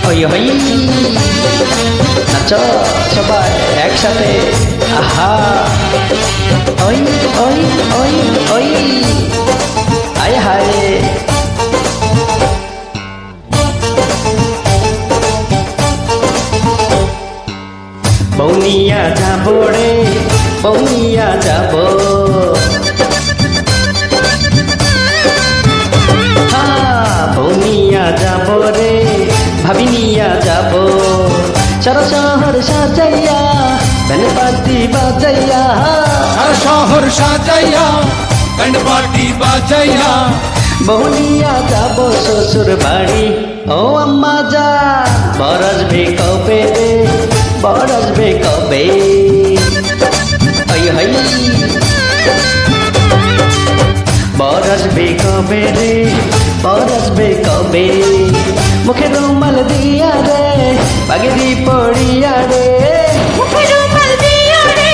হই হই নাচো সবাই একসাথে আহা ওই ওই ওই ওই আয় হায় বৌনিয়া যাবো রে বৌনিয়া যাবো বৌনিয়া যাবো রে ভাবিনিয়া যাবো সারা শহর সাজাইয়া ব্যান্ড পার্টি বাজাইয়া সারা শহর সাজাইয়া ব্যান্ড পার্টি বাজাইয়া বৌনিয়া যাবো শ্বশুর বাড়ি ও আম্মা যা বর আসবে কবে রে বর আসবে কবে হই হই বর আসবে কবে রে বর আসবে কবে মুখে রুমাল দিয়া রে পাগড়ি পড়িয়া রে মুখে রুমাল দিয়া রে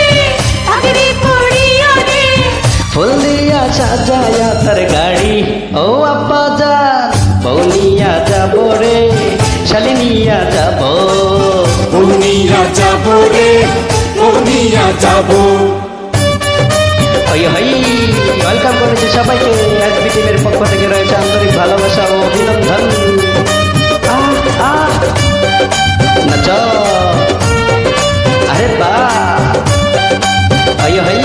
পাগড়ি পড়িয়া রে ফুল দিয়া সাজায়া তার গাড়ি ও আব্বা যা বৌনিয়া যাবো রে শালিনিয়া যাবো বৌনিয়া যাবো রে বৌনিয়া যাবো হই হই ওয়েলকাম করেছে সবাইকে এসবি টিমের পক্ষ থেকে রয়েছে আন্তরিক ভালোবাসা ও অভিনন্দন নাচ আরে বা হই হই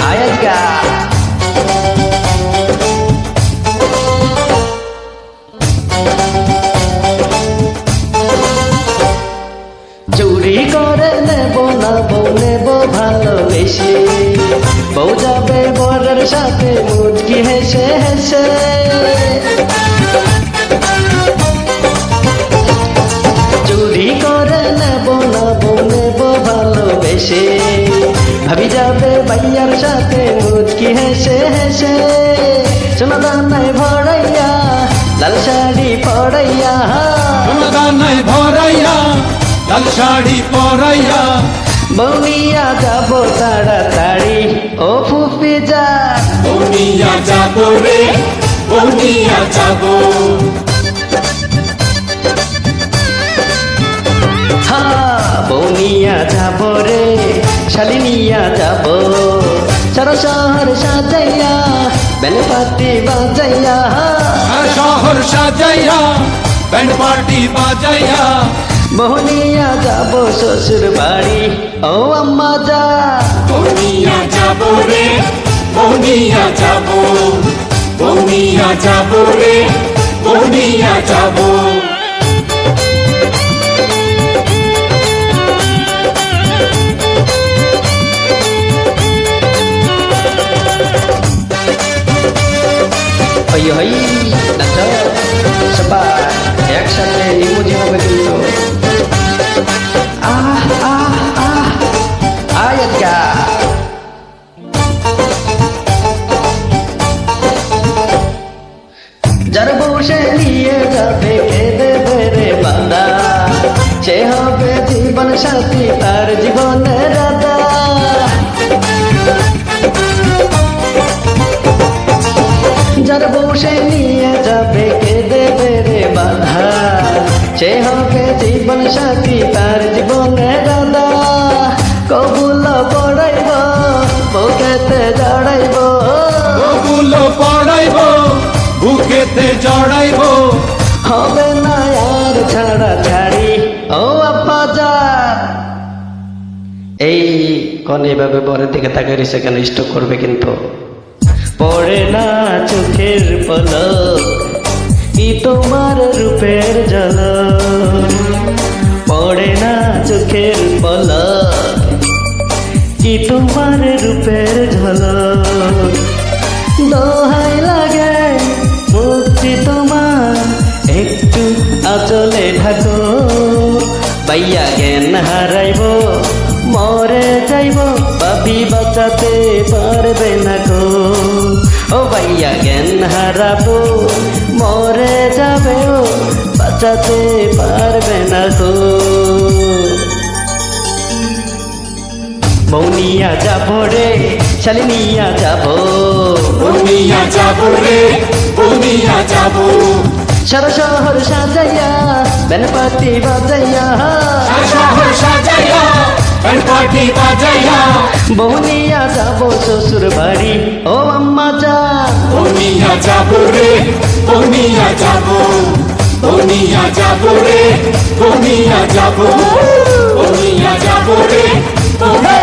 আয়াত গা চুরি করে নেব না বউ নেব ভালোবেসে বউ যাবে বরের সাথে মুচকি হেসে হেসে চুরি করে নেব না বউ নেব ভালোবেসে ভাবি যাবে ভাইয়ার সাথে মুচকি হেসে হেসে সোনা দানায় ভরাইয়া লাল শাড়ি পড়াইয়া সোনাদানায় ভরাইয়া লাল শাড়ি পরাইয়া বৌনিয়া যাবো তাড়াতাড়ি ও ফুফি যা বৌনিয়া যাবো রে বৌনিয়া যাবো বৌনিয়া যাবো রে শালিনিয়া যাবো সারা শহর সাজাইয়া ব্যান্ড পার্টি বাজাইয়া সারা শহর সাজাইয়া ব্যান্ড পার্টি বাজাইয়া বৌনিয়া যাবো শ্বশুর বাড়ি ও আম্মা যা বৌনিয়া যাবো রে বৌনিয়া যাবো বৌনিয়া যাবো রে বৌনিয়া যাবো হই হই নাচ সবাই একসাথে ইমোজি হবে কিন্তু আহ আহ আহ আয়াত গা যার বসে নিয়ে যাবে কেঁদে বেড়ে বাঁধা সে হবে জীবন সাথী তার জীবনের রাধা যার বসে নিয়ে যাবে কেঁদে বেড়ে বাঁধা সে হবে জীবন সাথী তার জীবনের রাধা কবুল পড়াইব বুকেতে জড়াইব কবুল পড়াইব বুকেতে জড়াইব হবে না আর ছাড়া ছাড়ি ও আব্বা যা এই কোন এভাবে বরের দিকে তাকাই রয়েছে কেন স্টক করবে কিন্তু পড়ে না চোখের পলক কি তোমার রূপের ঝলক পড়ে না চোখের পলক কি তোমার রূপের ঝলক দোহাই লাগে মুক্তি তোমার একটু আঁচলে ঢাকো বাইয়া জ্ঞান হারাইব মরে যাইব ভাবি বাঁচাতে পারবে না গো ও ভাইয়া জ্ঞান হারাবো মরে যাবে ও বাঁচাতে পারবে না গো। নিয়া যাব রে শালি নিয়া যাব বনিয়া যাব রে বনিয়া যাব সারা শহর সাজাইয়া বেনপাতি বাজাইয়া শহর সাজাইয়া গণপতি বাজাইয়া বনিয়া যাব শ্বশুর বাড়ি ও আম্মা জান বনিয়া যাব রে বনিয়া যাব বনিয়া যাব রে বনিয়া যাব বনিয়া যাব রে বনিয়া